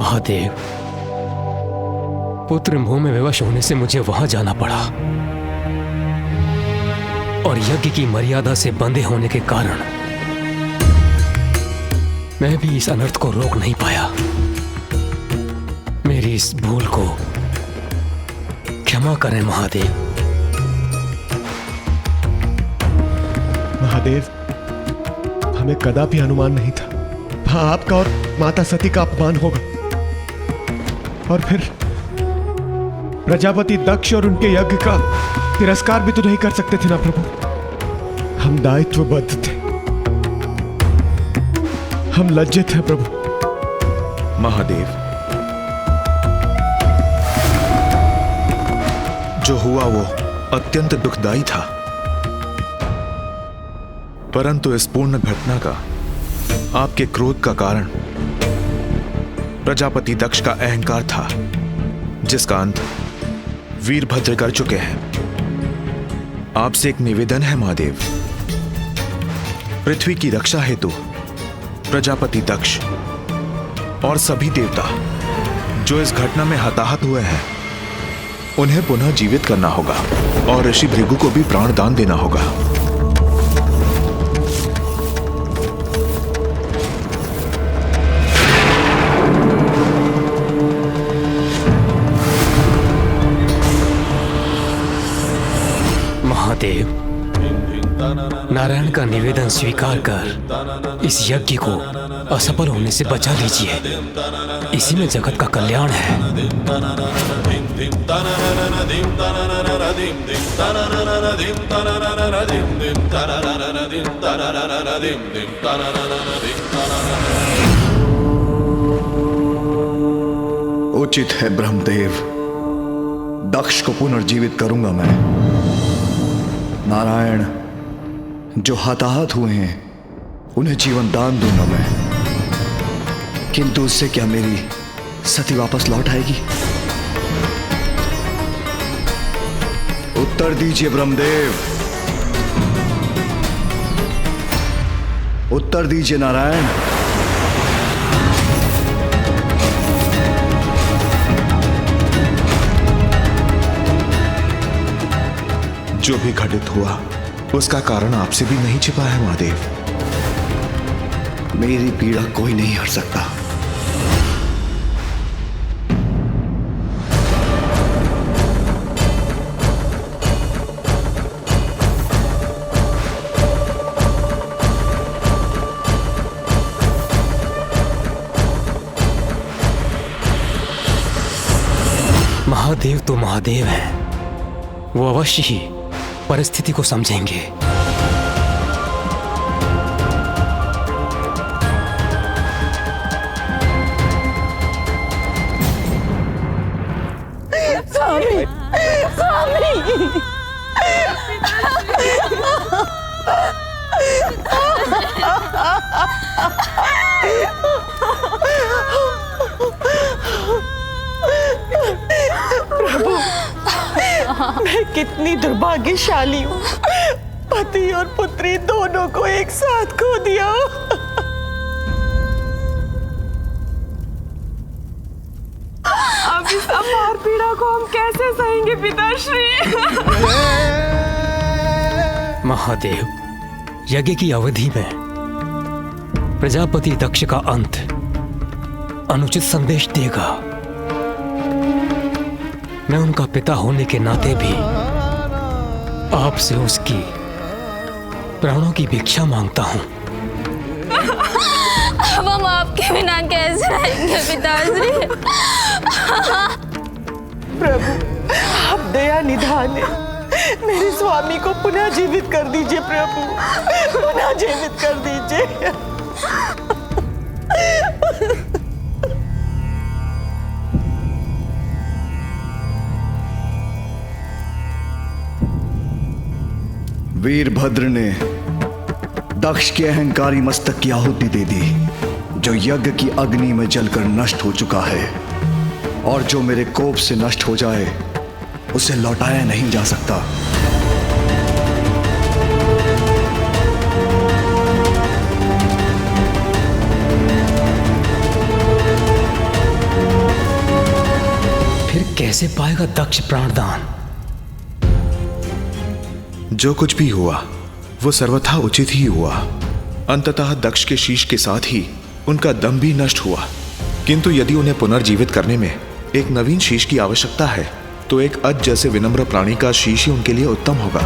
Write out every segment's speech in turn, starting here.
महादेव, पुत्र मोह में विवश होने से मुझे वहां जाना पड़ा और यज्ञ की मर्यादा से बंधे होने के कारण मैं भी इस अनर्थ को रोक नहीं पाया। मेरी इस भूल को क्षमा करें महादेव। महादेव, हमें कदापि अनुमान नहीं था हाँ आपका और माता सती का अपमान होगा, और फिर प्रजापति दक्ष और उनके यज्ञ का तिरस्कार भी तो नहीं कर सकते थे ना प्रभु। हम दायित्वबद्ध थे, हम लज्जित हैं प्रभु। महादेव, जो हुआ वो अत्यंत दुखदाई था, परंतु इस पूर्ण घटना का आपके क्रोध का कारण प्रजापति दक्ष का अहंकार था, जिसका अंत वीरभद्र कर चुके हैं। आपसे एक निवेदन है महादेव, पृथ्वी की रक्षा हेतु प्रजापति दक्ष और सभी देवता जो इस घटना में हताहत हुए हैं, उन्हें पुनः जीवित करना होगा और ऋषि भृगु को भी प्राण दान देना होगा। महादेव, नारायण का निवेदन स्वीकार कर इस यज्ञ को असफल होने से बचा लीजिए। इसी में जगत का कल्याण है। उचित है ब्रह्मदेव, दक्ष को पुनर्जीवित करूंगा मैं। नारायण जो हताहत हुए हैं उन्हें जीवन दान दूंगा मैं, किंतु उससे क्या मेरी सती वापस लौट आएगी? उत्तर दीजिए ब्रह्मदेव, उत्तर दीजिए नारायण। जो भी घटित हुआ उसका कारण आपसे भी नहीं छिपा है महादेव। मेरी पीड़ा कोई नहीं हर सकता। महादेव तो महादेव हैं, वो अवश्य ही परिस्थिति को समझेंगे। स्वामी, स्वामी। प्रभु, मैं कितनी दुर्भाग्यशाली हूँ, पति और पुत्री दोनों को एक साथ खो दिया। अब इस अपार पीड़ा को हम कैसे सहेंगे पिताश्री? महादेव, यज्ञ की अवधि में प्रजापति दक्ष का अंत अनुचित संदेश देगा। मैं उनका पिता होने के नाते भी आपसे उसकी प्राणों की भिक्षा मांगता हूं। अब हम आपके बिना कैसे रहेंगे पिताश्री? प्रभु, आप दया निधान है, मेरे स्वामी को पुनः जीवित कर दीजिए प्रभु, पुनः जीवित कर दीजिए। वीरभद्र ने दक्ष के अहंकारी मस्तक की आहुति दे दी, जो यज्ञ की अग्नि में जलकर नष्ट हो चुका है, और जो मेरे कोप से नष्ट हो जाए उसे लौटाया नहीं जा सकता। कैसे पाएगा दक्ष प्राणदान? जो कुछ भी हुआ वो सर्वथा उचित ही हुआ। अंततः दक्ष के शीश के साथ ही उनका दम भी नष्ट हुआ। किंतु यदि उन्हें पुनर्जीवित करने में एक नवीन शीश की आवश्यकता है तो एक अज जैसे विनम्र प्राणी का शीश ही उनके लिए उत्तम होगा।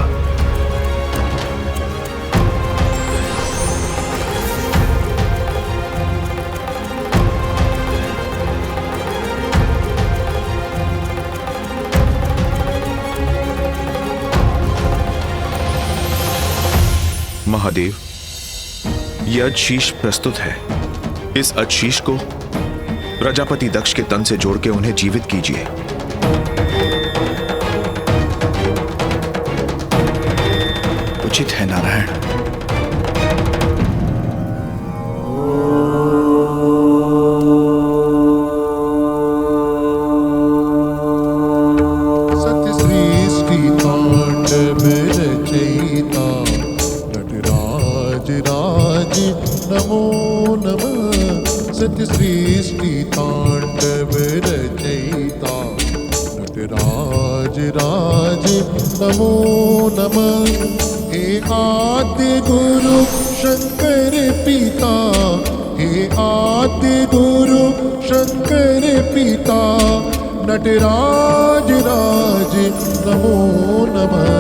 महादेव, यह अजशीष प्रस्तुत है। इस अजशीष को प्रजापति दक्ष के तन से जोड़ के उन्हें जीवित कीजिए। उचित है नारायण। नमो नमः। हे आद्य गुरु शंकर पिता, हे आद्य गुरु शंकर पिता, नटराज राज नमो नमः।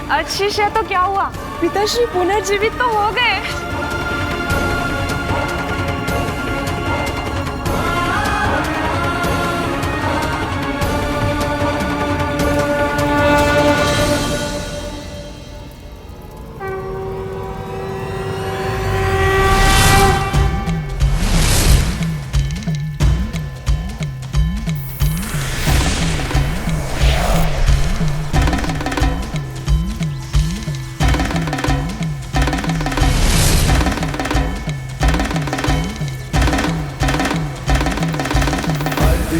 अजशीष है तो क्या हुआ? पिताश्री पुनर्जीवित तो हो गए।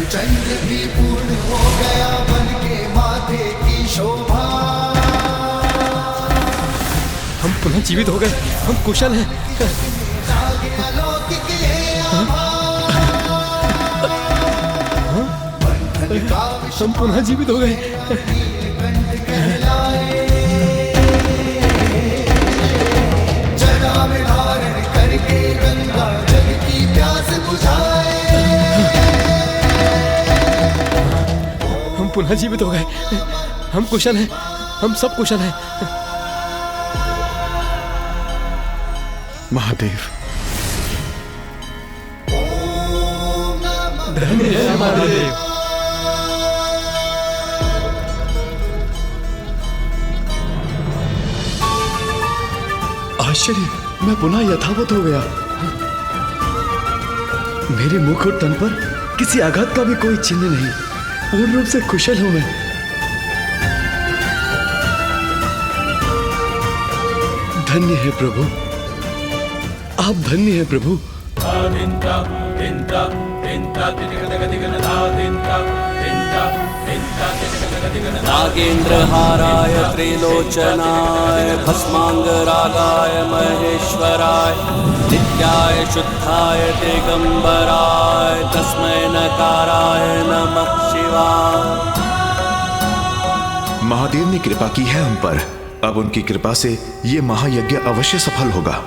चंद्र भी पूर्ण हो गया बन के माथे की शोभा। हम पुनः जीवित हो गए, हम कुशल हैं। हम पुनः जीवित हो गए। जटा में धारण करके गंगा जल की प्यास बुझाए। हम पुनः जीवित हो गए, हम कुशल हैं, हम सब कुशल हैं। महादेव, धन्य है महादेव। आश्चर्य, मैं पुनः यथावत हो गया। मेरे मुख और तन पर किसी आघात का भी कोई चिन्ह नहीं। पूर्ण रूप से कुशल हूं मैं। धन्य है प्रभु, आप धन्य है प्रभु। नागेन्द्रहाराय त्रिलोचनाय भस्मांगरागाय महेश्वराय नित्याय शुद्धाय दिगंबराय तस्मै नकाराय नमः शिवाय। महादेव ने कृपा की है हम पर। अब उनकी कृपा से ये महायज्ञ अवश्य सफल होगा।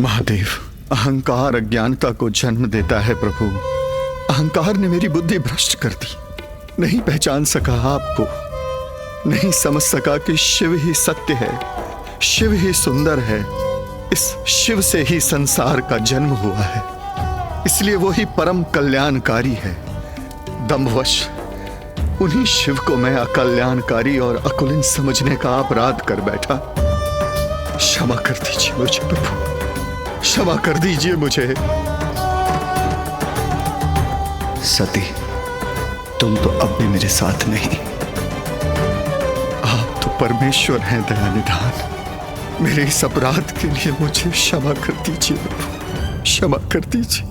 महादेव, अहंकार अज्ञानता को जन्म देता है प्रभु। अहंकार ने मेरी बुद्धि भ्रष्ट कर दी। नहीं पहचान सका आपको, नहीं समझ सका कि शिव ही सत्य है, शिव ही सुंदर है। इस शिव से ही संसार का जन्म हुआ है, इसलिए वो ही परम कल्याणकारी है। दंभवश उन्हीं शिव को मैं अकल्याणकारी और अकुलिन समझने का अपराध कर बैठा। क्षमा कर दीजिए मुझे प्रभु, क्षमा कर दीजिए मुझे। सती, तुम तो अब भी मेरे साथ नहीं। आप तो परमेश्वर हैं दया निधान। मेरे इस अपराध के लिए मुझे क्षमा कर दीजिए प्रभु, क्षमा कर दीजिए।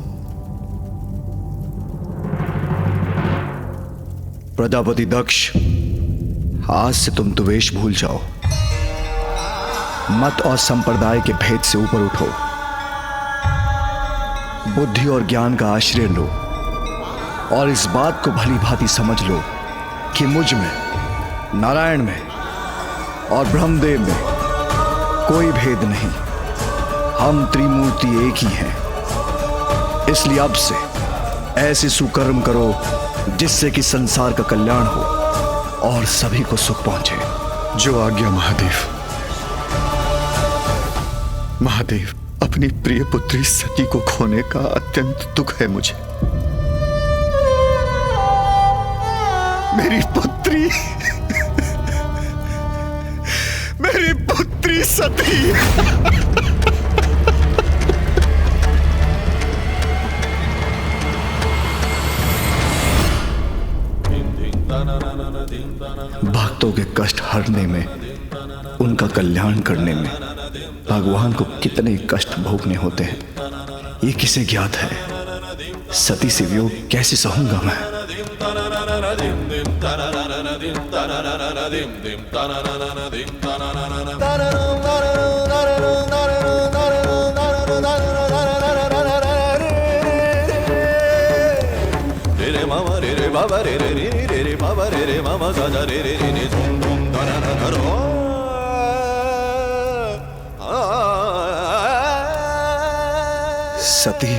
प्रजापति दक्ष, आज से तुम द्वेष भूल जाओ, मत और संप्रदाय के भेद से ऊपर उठो, बुद्धि और ज्ञान का आश्रय लो और इस बात को भली भांति समझ लो कि मुझ में, नारायण में और ब्रह्मदेव में कोई भेद नहीं। हम त्रिमूर्ति एक ही हैं। इसलिए अब से ऐसे सुकर्म करो जिससे कि संसार का कल्याण हो और सभी को सुख पहुंचे। जो आज्ञा महादेव। महादेव, अपनी प्रिय पुत्री सती को खोने का अत्यंत दुख है मुझे। मेरी पुत्री, मेरी पुत्री सती। भक्तों के कष्ट हरने में, उनका कल्याण करने में भगवान को कितने कष्ट भोगने होते हैं, ये किसे ज्ञात है। सती से वियोग कैसे सहूंगा मैं। सती,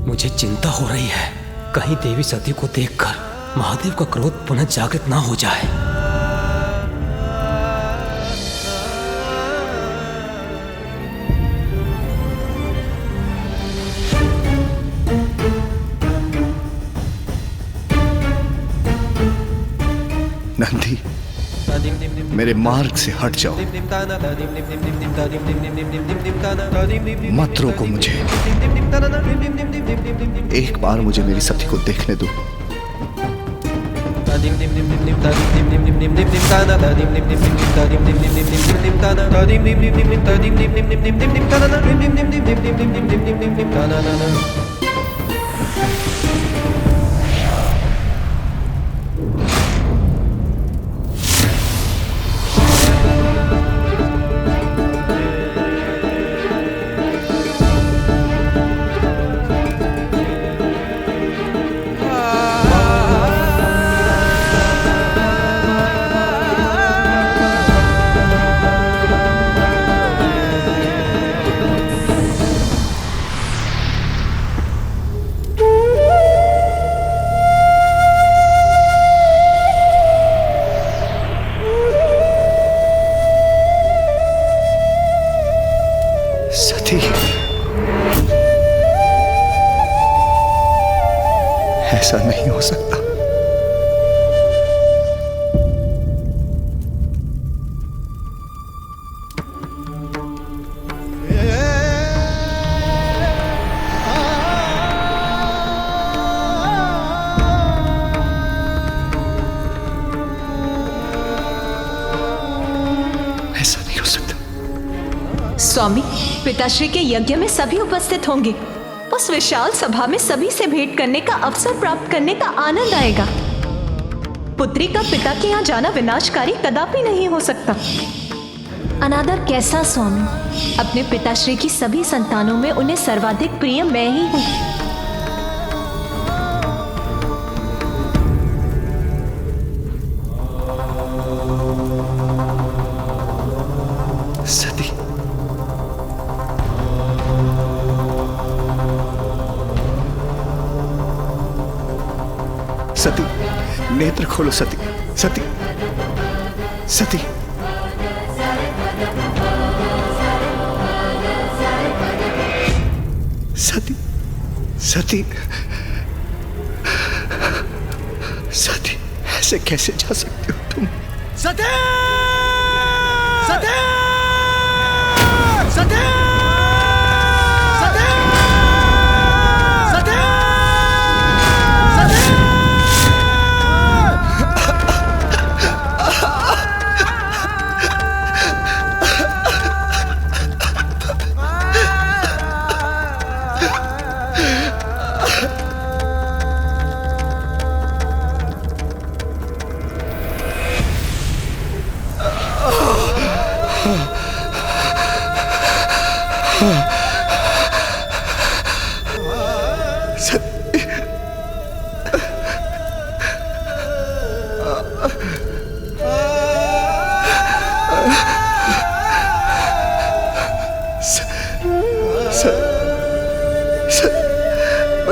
मुझे चिंता हो रही है, कहीं देवी सती को देखकर महादेव का क्रोध पुनः जागृत ना हो जाए। नंदी, मेरे मार्ग से हट जाओ, मत रोको मुझे। एक बार मुझे मेरी सती को देखने दो। सती, ऐसा नहीं हो सकता। ऐसा नहीं हो सकता। स्वामी, पिताश्री के यज्ञ में सभी उपस्थित होंगे। उस विशाल सभा में सभी से भेंट करने का अवसर प्राप्त करने का आनंद आएगा। पुत्री का पिता के यहाँ जाना विनाशकारी कदापि नहीं हो सकता। अनादर कैसा स्वामी? अपने पिताश्री की सभी संतानों में उन्हें सर्वाधिक प्रिय मैं ही हूँ। सती, सती, नेत्र खोलो। सती, सती, सती। सती सती सती, ऐसे कैसे जा सकते हो तुम? सती! सती! सती! सती! सती!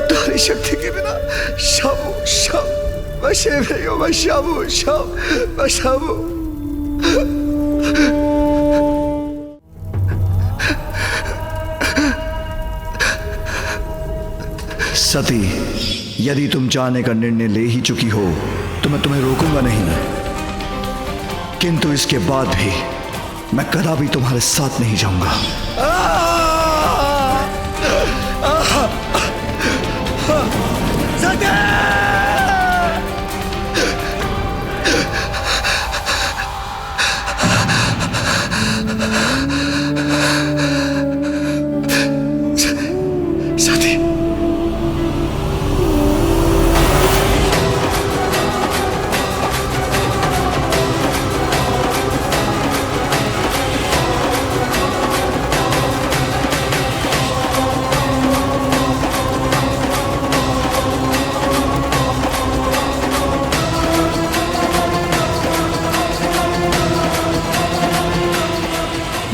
तुम्हारी शक्ति के बिना शाबू शाबू बशे में हो, मैं शाबू शाबू मैं शाबू। सती, यदि तुम जाने का निर्णय ले ही चुकी हो तो मैं तुम्हें रोकूंगा नहीं, किंतु इसके बाद भी मैं कदापि तुम्हारे साथ नहीं जाऊंगा। सती,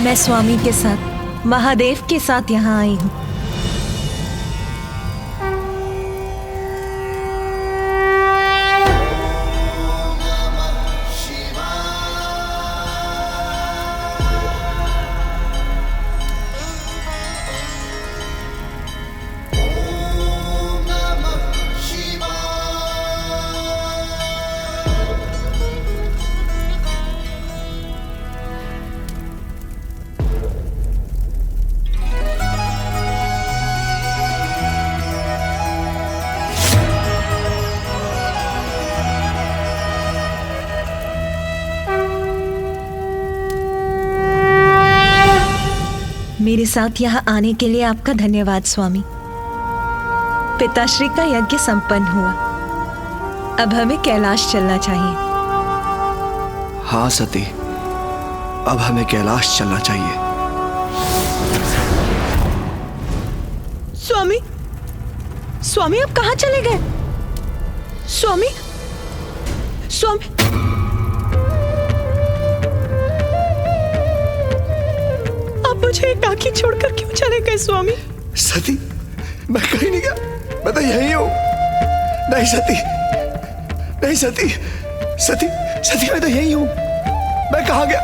मैं स्वामी के साथ, महादेव के साथ यहाँ आई हूँ। मेरे साथ यहाँ आने के लिए आपका धन्यवाद स्वामी। पिताश्री का यज्ञ संपन्न हुआ, अब हमें कैलाश चलना चाहिए। हाँ सती, अब हमें कैलाश चलना चाहिए। स्वामी, स्वामी आप कहाँ चले गए? स्वामी, स्वामी, मुझे एकाकी छोड़कर क्यों चले गए स्वामी? सती, मैं कहीं नहीं गया, मैं तो यही हूँ। नहीं सती, नहीं सती, सती, सती मैं तो यही हूँ, मैं कहाँ गया?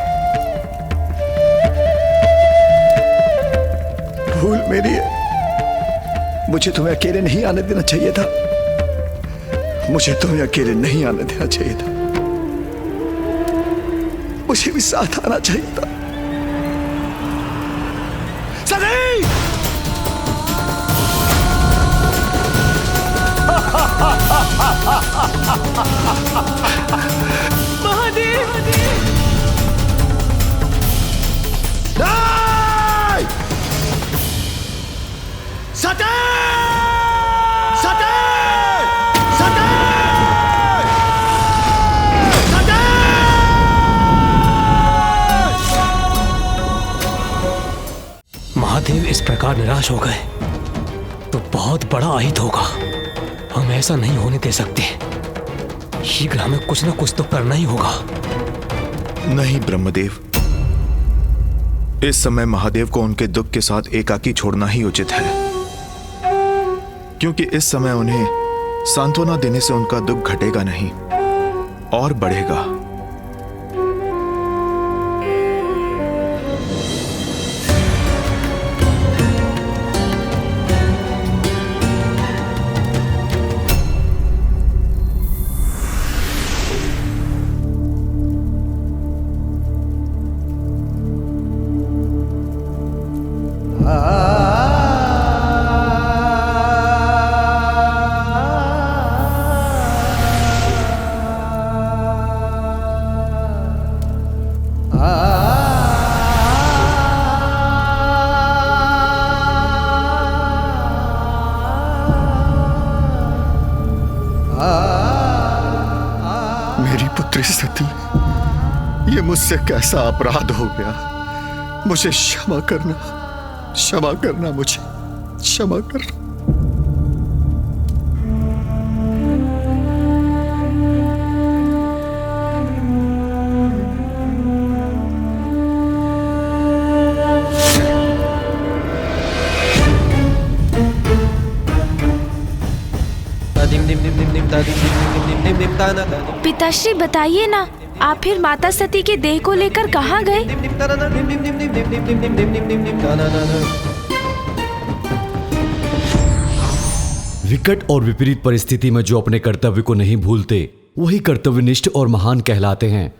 भूल मेरी है, मुझे तुम्हें अकेले नहीं आने देना चाहिए था, मुझे तुम्हें अकेले नहीं आने देना चाहिए था, मुझे भी साथ आना चाहिए था। महादेव, सती! सती! सती! सती! महादेव इस प्रकार निराश हो गए तो बहुत बड़ा अहित होगा। हम ऐसा नहीं होने दे सकते, शीघ्र हमें कुछ न कुछ तो करना ही होगा। नहीं ब्रह्मदेव, इस समय महादेव को उनके दुख के साथ एकाकी छोड़ना ही उचित है, क्योंकि इस समय उन्हें सांत्वना देने से उनका दुख घटेगा नहीं और बढ़ेगा। मेरी पुत्री सती, ये मुझसे कैसा अपराध हो गया। मुझे क्षमा करना, मुझे क्षमा करना। पिताश्री बताइए ना, आप फिर माता सती के देह को लेकर कहाँ गए? विकट और विपरीत परिस्थिति में जो अपने कर्तव्य को नहीं भूलते वही कर्तव्यनिष्ठ और महान कहलाते हैं।